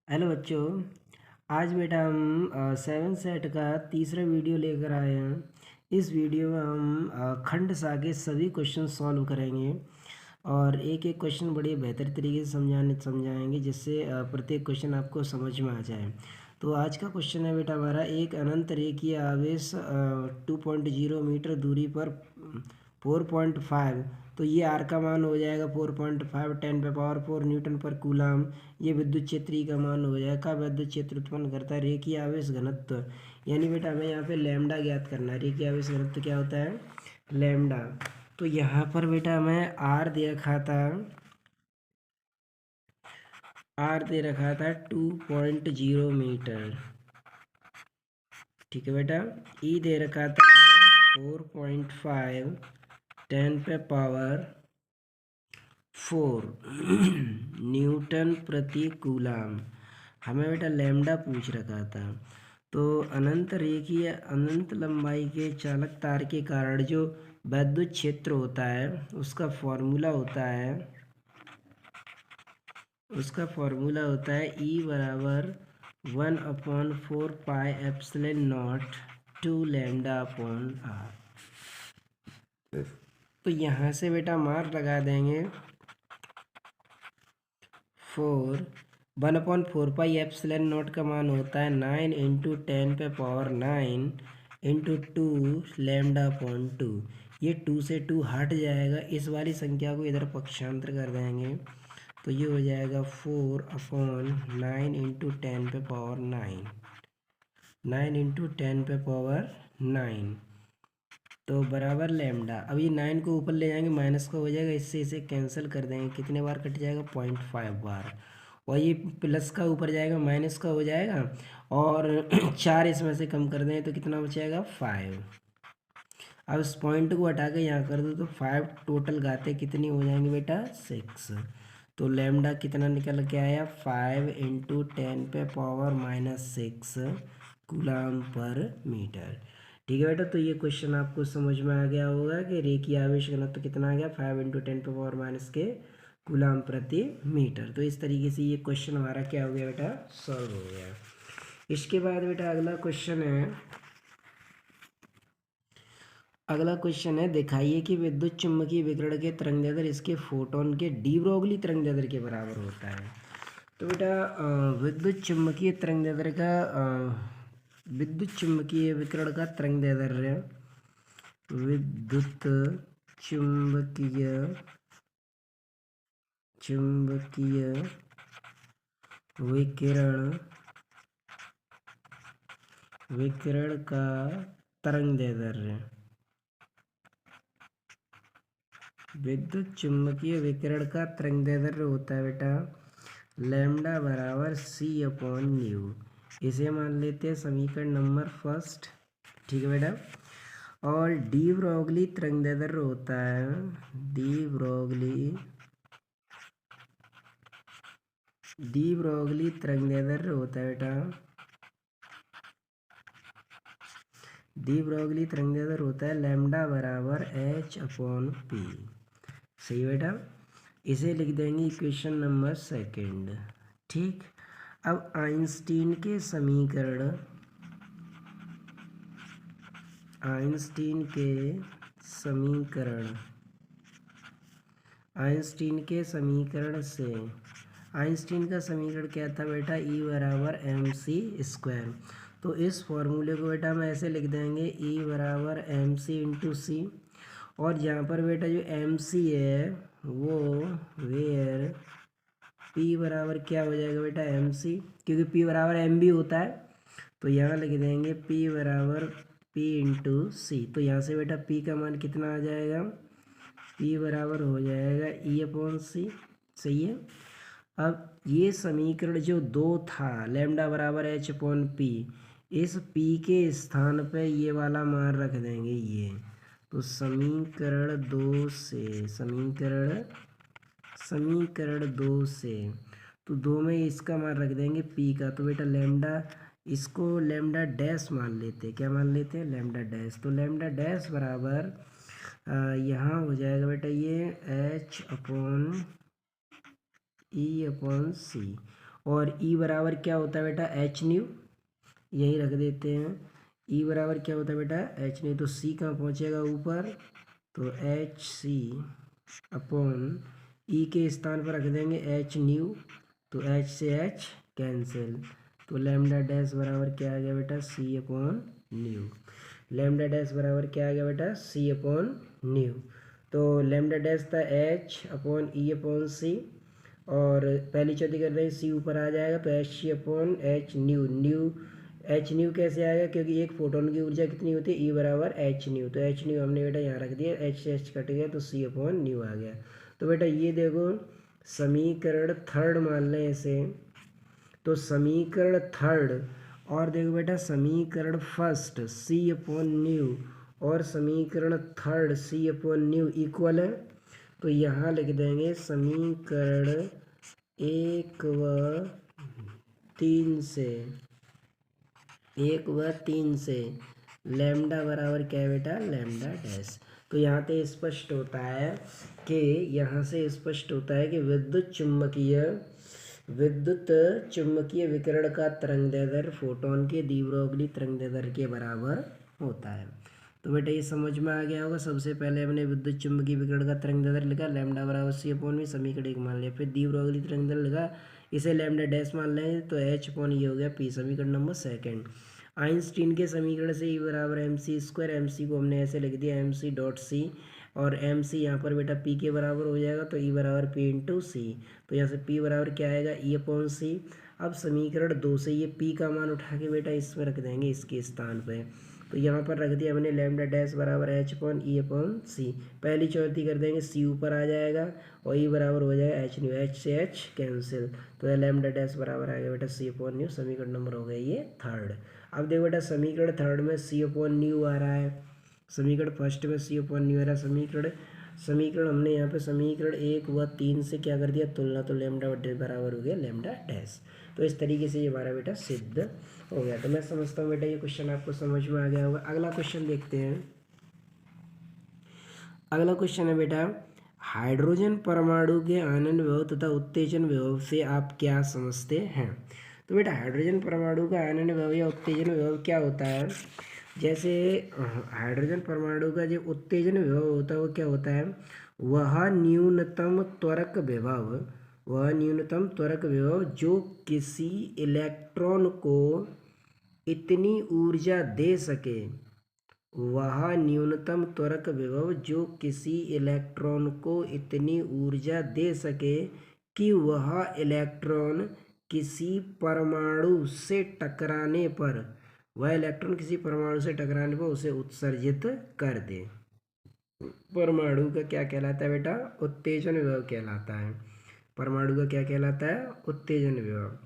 Hello बच्चों। आज बेटा हम सेवन सेट का तीसरा वीडियो लेकर आए हैं। इस वीडियो में हम खंड सा के सभी क्वेश्चन सॉल्व करेंगे और एक एक क्वेश्चन बड़े बेहतर तरीके से समझाएंगे जिससे प्रत्येक क्वेश्चन आपको समझ में आ जाए। तो आज का क्वेश्चन है बेटा हमारा, एक अनंत रेखीय आवेश 2.0 मीटर दूरी पर 4.5, तो ये आर का मान हो जाएगा 4.5 10⁻⁴ न्यूटन पर कूलम। ये विद्युत क्षेत्र ई का मान हो जाएगा। विद्युत क्षेत्र उत्पन्न करता है रेखीय आवेश घनत्व, यानी बेटा हमें यहाँ पे लैम्डा ज्ञात करना है। रेखीय आवेश घनत्व क्या होता है? लैम्डा। तो यहाँ पर बेटा हमें आर दे रखा था, 2.0 मीटर। ठीक है बेटा। ई दे रखा था 4.5 10⁻⁴ न्यूटन प्रति कूलम। हमें बेटा लैम्डा पूछ रखा था। तो अनंत रेखीय अनंत लंबाई के चालक तार के कारण जो विद्युत क्षेत्र होता है उसका फॉर्मूला होता है E बराबर 1/4 pi epsilon nought 2 lambda upon R. तो यहाँ से बेटा मार लगा देंगे 1/4 पाई एप्सिलॉन नॉट का मान होता है 9 × 10⁻⁹ × 2 लैम्डा अपॉन 2। ये 2 से 2 हट जाएगा, इस वाली संख्या को इधर पक्षांतर कर देंगे तो ये हो जाएगा 4/9 × 10⁻⁹ 9 × 10⁻⁹ तो बराबर लैम्डा। अब ये 9 को ऊपर ले जाएंगे माइनस का हो जाएगा, इससे इसे कैंसिल कर देंगे। कितने बार कट जाएगा? 0.5 बार। और ये प्लस का ऊपर जाएगा माइनस का हो जाएगा, और 4 इसमें से कम कर दें तो कितना बचेगा? 5। अब इस पॉइंट को हटा के यहाँ कर दो तो 5 टोटल गाते कितनी हो जाएंगी बेटा? 6। तो लैम्डा कितना निकल के आया? 5 × 10⁻⁻6 कूलम पर मीटर। ठीक है बेटा। तो ये क्वेश्चन आपको समझ में आ गया होगा कि रेखीय आवेश घनत्व कितना आ गया? 5 × 10⁻⁻के कूलम प्रति मीटर। तो इस तरीके से ये क्वेश्चन हमारा क्या हो गया बेटा? सॉल्व हो गया। इसके बाद बेटा अगला क्वेश्चन है, दिखाइए कि विद्युत चुम्बकीय विकिरण के तरंगदैर्ध्य इसके फोटोन के डी ब्रोगली तरंगदैर्ध्य के बराबर होता है। तो बेटा विद्युत चुम्बकीय विकिरण का तरंगदैर्ध्य विद्युत चुम्बकीय विकिरण का तरंगदैर्ध्य, विद्युत चुम्बकीय विकिरण का तरंगदैर्ध्य होता है बेटा लैम्डा बराबर c/न्यू। इसे मान लेते हैं समीकरण नंबर फर्स्ट। ठीक है बेटा। और डी ब्रोगली तरंगदैर्ध्य होता है डी ब्रोगली तरंगदैर्ध्य होता है बेटा लैम्डा बराबर h/p। सही बेटा। इसे लिख देंगे इक्वेशन नंबर सेकंड। ठीक। अब आइंस्टीन के समीकरण से आइंस्टीन का समीकरण क्या था बेटा? E बराबर mc²। तो इस फॉर्मूले को बेटा हम ऐसे लिख देंगे E बराबर mc × c। और यहाँ पर बेटा जो mc है वो वेयर p बराबर क्या हो जाएगा बेटा? mc, क्योंकि p बराबर mb होता है। तो यहाँ लिख देंगे p बराबर p × c। तो यहाँ से बेटा p का मान कितना आ जाएगा? p बराबर हो जाएगा E/c। सही है। अब ये समीकरण जो 2 था लैम्डा बराबर h/p, इस p के स्थान पे ये वाला मान रख देंगे ये। तो समीकरण 2 से तो 2 में इसका मान रख देंगे p का। तो बेटा लैम्डा, इसको लैम्डा डैश मान लेते हैं। क्या मान लेते हैं? Lambda dash. तो लैम्डा डैश बराबर यहाँ हो जाएगा बेटा ये h/E/c। और ई बराबर क्या होता है बेटा एच न्यू, यही रख देते हैं। ई बराबर क्या होता है बेटा एच न्यू, तो सी कहाँ पहुँचेगा ऊपर, तो एच सी अपॉन ई के स्थान पर रख देंगे एच न्यू, तो एच से एच कैंसिल, तो लैम्डा डैश बराबर क्या आ गया बेटा सी अपॉन न्यू। लैम्डा डैश बराबर क्या आ गया बेटा सी अपॉन न्यू। तो लैम्डा डैश था एच अपॉन ई अपॉन सी, और पहली चौथी कर रहे हैं सी ऊपर आ जाएगा, तो H C upon H nu. Nu H nu कैसे आएगा, क्योंकि एक फोटोन की ऊर्जा कितनी होती है ई बराबर एच न्यू, तो एच न्यू हमने बेटा यहाँ रख दिया, एच से एच कट गया तो सी अपॉन न्यू आ गया। तो बेटा ये देखो समीकरण थर्ड मान लें इसे, तो समीकरण थर्ड, और देखो बेटा समीकरण फर्स्ट सी अपॉन न्यू और समीकरण third C upon nu equal है, तो यहाँ लिख देंगे समीकरण एक व तीन से लैम्डा बराबर क्या है बेटा लैम्डा डैश। तो यहाँ से स्पष्ट होता है कि विद्युत चुम्बकीय विकिरण का तरंगदैर्ध्य फोटोन के द्विध्रुवी तरंगदैर्ध्य के बराबर होता है। तो बेटा ये समझ में आ गया होगा। सबसे पहले हमने विद्युत चुम्बकीय विकिरण का तरंगदैर्ध्य लिखा लैम्डा बराबर सी अपॉन में, समीकरण एक मान लिया, फिर द्विध्रुवी तरंगदैर्ध्य लिखा, इसे लैम्डा डैश मान लें, तो एच अपॉन ये हो गया पी, समीकरण नंबर सेकंड। आइंस्टीन के समीकरण से ई बराबर M C square, M C को हमने ऐसे लिख दिया एम सी डॉट सी, और एम सी यहाँ पर बेटा पी के बराबर हो जाएगा, तो ई बराबर पी इंटू सी, तो यहाँ से पी बराबर क्या आएगा ई अपॉन सी। अब समीकरण दो से ये पी का मान उठा के बेटा इसमें रख देंगे इसके स्थान पे, तो यहाँ पर रख दिया हमने लैम्डा डैश बराबर एच अपॉन ई अपॉन सी, पहली चौथी कर देंगे सी ऊपर आ जाएगा और ई बराबर हो जाएगा एच न्यू, एच से एच कैंसिल, तो यह लैम्डा डैश बराबर आ गया बेटा सी अपॉन न्यू, समीकरण नंबर हो गया ये थर्ड। अब देखो बेटा समीकरण थर्ड में सी अपॉन न्यू आ रहा है, समीकरण फर्स्ट में सी अपॉन न्यू आ रहा है, समीकरण हमने यहाँ पे समीकरण एक व तीन से क्या कर दिया तुलना, तो लैम्डा बराबर हो गया लैम्डा डैश। तो इस तरीके से ये हमारा बेटा सिद्ध हो गया। तो मैं समझता हूँ बेटा ये क्वेश्चन आपको समझ में आ गया होगा। अगला क्वेश्चन देखते हैं। अगला क्वेश्चन है बेटा हाइड्रोजन परमाणु के आनंद विभव तथा उत्तेजन विभव से आप क्या समझते हैं। तो बेटा हाइड्रोजन परमाणु का आनंद विभव या उत्तेजन विभव क्या होता है, जैसे हाइड्रोजन परमाणु का जो उत्तेजन विभव होता है वो क्या होता है, वह न्यूनतम त्वरक विभव जो किसी इलेक्ट्रॉन को इतनी ऊर्जा दे सके, वह न्यूनतम त्वरक विभव जो किसी इलेक्ट्रॉन को इतनी ऊर्जा दे सके कि वह इलेक्ट्रॉन किसी परमाणु से टकराने पर उसे उत्सर्जित कर दे। परमाणु का क्या कहलाता है बेटा उत्तेजन विभव कहलाता है, परमाणु का क्या कहलाता है उत्तेजन विभव।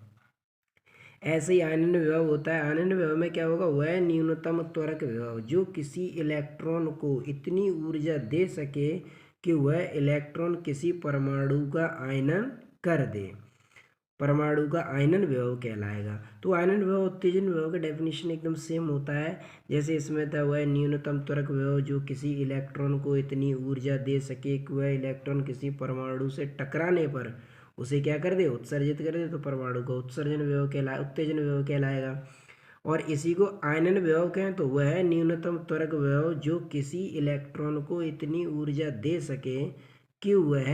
ऐसे ही आनंद विभव होता है, आनंद विभव में क्या होगा, वह न्यूनतम त्वरक विभव जो किसी इलेक्ट्रॉन को इतनी ऊर्जा दे सके कि वह इलेक्ट्रॉन किसी परमाणु का आयनन कर दे, परमाणु का आयनन विभव कहलाएगा। तो आयनन विभव उत्तेजन विभव का डेफिनेशन एकदम सेम होता है, जैसे इसमें था वह न्यूनतम त्वरक विभव जो किसी इलेक्ट्रॉन को इतनी ऊर्जा दे सके कि वह इलेक्ट्रॉन किसी परमाणु से टकराने पर उसे क्या कर दे उत्सर्जित कर दे, तो परमाणु का उत्सर्जन विभव उत्तेजन विभव कहलाएगा। और इसी को आयनन विभव कहें तो वह न्यूनतम त्वरक विभव जो किसी इलेक्ट्रॉन को इतनी ऊर्जा दे सके कि वह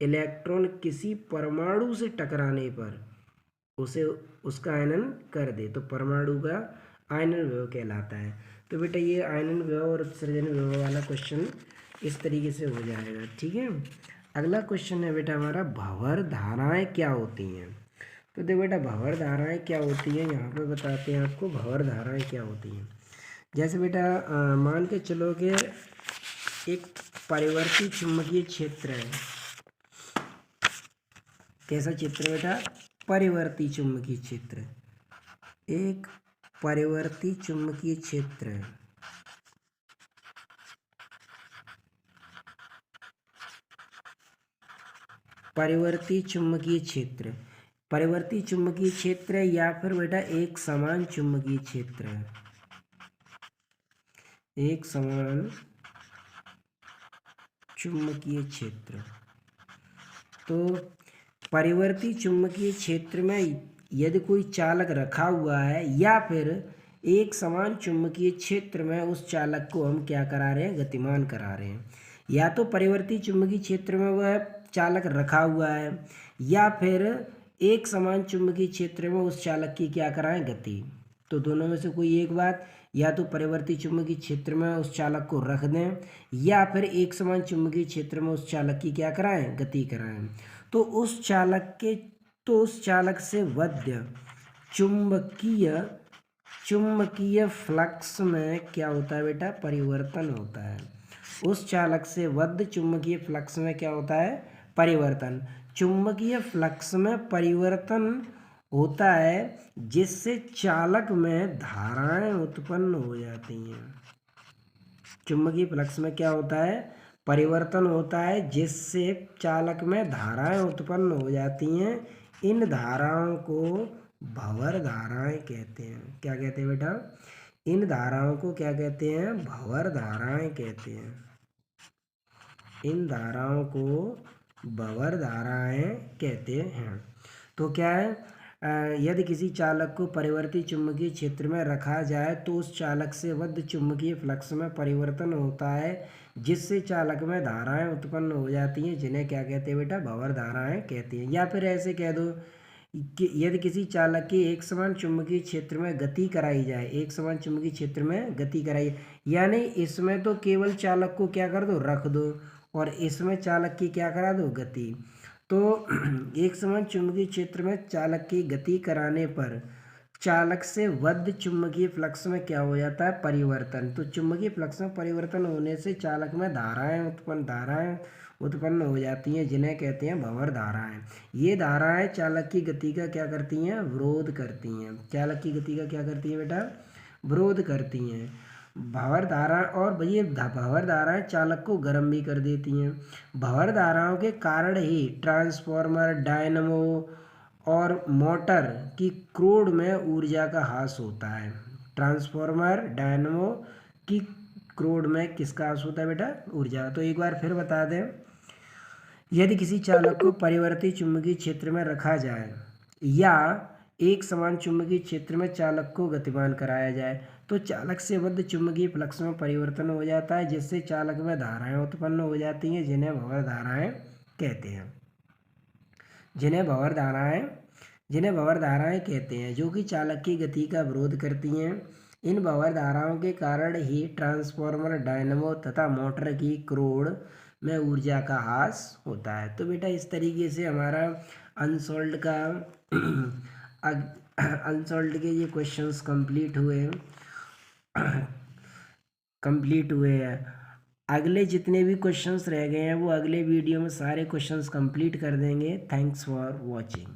इलेक्ट्रॉन किसी परमाणु से टकराने पर उसे उसका आयनन कर दे, तो परमाणु का आयनन विभव कहलाता है। तो बेटा ये आयनन विभव और उत्सर्जन विभव वाला क्वेश्चन इस तरीके से हो जाएगा, ठीक है। अगला क्वेश्चन है बेटा हमारा भंवर धाराएं क्या होती हैं। तो देखो बेटा भंवर धाराएं क्या होती हैं, यहाँ पे बताते हैं आपको भंवर धाराएं क्या होती हैं। जैसे बेटा मान के चलो कि एक परिवर्ती चुंबकीय क्षेत्र है, कैसा चित्र बेटा परिवर्ती चुंबकीय क्षेत्र, एक परिवर्ती चुंबकीय क्षेत्र है, परिवर्ती चुंबकीय क्षेत्र, परिवर्ती चुंबकीय क्षेत्र है या फिर बेटा एक समान चुंबकीय क्षेत्र है, एक समान चुंबकीय क्षेत्र। तो परिवर्ती चुंबकीय क्षेत्र में यदि कोई चालक रखा हुआ है या फिर एक समान चुंबकीय क्षेत्र में उस चालक को हम क्या करा रहे हैं, गतिमान करा रहे हैं। या तो परिवर्ती चुंबकीय क्षेत्र में वह चालक रखा हुआ है या फिर एक समान चुंबकीय क्षेत्र में उस चालक की क्या कराएं, गति। तो दोनों में से कोई एक बात, या तो परिवर्ती चुंबकीय क्षेत्र में उस चालक को रख दें या फिर एक समान चुंबकीय क्षेत्र में उस चालक की क्या कराएं, गति कराएं। तो उस चालक से बद्ध चुंबकीय फ्लक्स में क्या होता है बेटा, परिवर्तन होता है। उस चालक से बद्ध चुंबकीय फ्लक्स में क्या होता है, परिवर्तन। चुंबकीय फ्लक्स में परिवर्तन होता है जिससे चालक में धाराएं उत्पन्न हो जाती हैं। चुंबकीय फ्लक्स में क्या होता है, परिवर्तन होता है जिससे चालक में धाराएं उत्पन्न हो जाती हैं। इन धाराओं को भंवर धाराएं कहते हैं। क्या कहते हैं बेटा, इन धाराओं को क्या कहते हैं, भंवर धाराएं कहते हैं। इन धाराओं को भंवर धाराएं कहते हैं। तो क्या है, यदि किसी चालक को परिवर्ती चुंबकीय क्षेत्र में रखा जाए तो उस चालक से बद्ध चुंबकीय फ्लक्स में परिवर्तन होता है जिससे चालक में धाराएं उत्पन्न हो जाती हैं, जिन्हें क्या कहते हैं बेटा, भंवर धाराएं कहते हैं। या फिर ऐसे कह दो कि यदि किसी चालक की एक समान चुंबकीय क्षेत्र में गति कराई जाए, एक समान चुंबकीय क्षेत्र में गति कराई, यानी इसमें तो केवल चालक को क्या कर दो, रख दो, और इसमें चालक की क्या करा दो, गति। तो एक समान चुंबकीय क्षेत्र में चालक की गति कराने पर चालक से बद्ध चुंबकीय फ्लक्स में क्या हो जाता है, परिवर्तन। तो चुंबकीय फ्लक्स में परिवर्तन होने से चालक में धाराएं उत्पन्न हो जाती हैं, जिन्हें कहते हैं भंवर धाराएं। ये धाराएं चालक की गति का क्या करती हैं, विरोध करती हैं। चालक की गति का क्या करती हैं बेटा, विरोध करती हैं। भंवर धारा, और भैया भंवर धाराएं चालक को गर्म भी कर देती हैं। भंवर धाराओं के कारण ही ट्रांसफार्मर, डायनमो और मोटर की क्रोड में ऊर्जा का ह्रास होता है। ट्रांसफार्मर, डायनमो की क्रोड में किसका ह्रास होता है बेटा, ऊर्जा। तो एक बार फिर बता दें, यदि किसी चालक को परिवर्ती चुंबकीय क्षेत्र में रखा जाए या एक समान चुंबकीय क्षेत्र में चालक को गतिमान कराया जाए तो चालक से बद्ध चुंबकीय फ्लक्स में परिवर्तन हो जाता है जिससे चालक में धाराएं उत्पन्न हो जाती हैं, जिन्हें भंवर धाराएं कहते हैं। जिन्हें भंवर धाराएं कहते हैं, जो कि चालक की गति का विरोध करती हैं। इन भंवर धाराओं के कारण ही ट्रांसफार्मर, डायनमो तथा मोटर की क्रोड में ऊर्जा का ह्रास होता है। तो बेटा इस तरीके से हमारा अनसॉल्व्ड के ये क्वेश्चंस कंप्लीट हुए हैं। अगले जितने भी क्वेश्चंस रह गए हैं वो अगले वीडियो में सारे क्वेश्चंस कंप्लीट कर देंगे। Thanks for watching.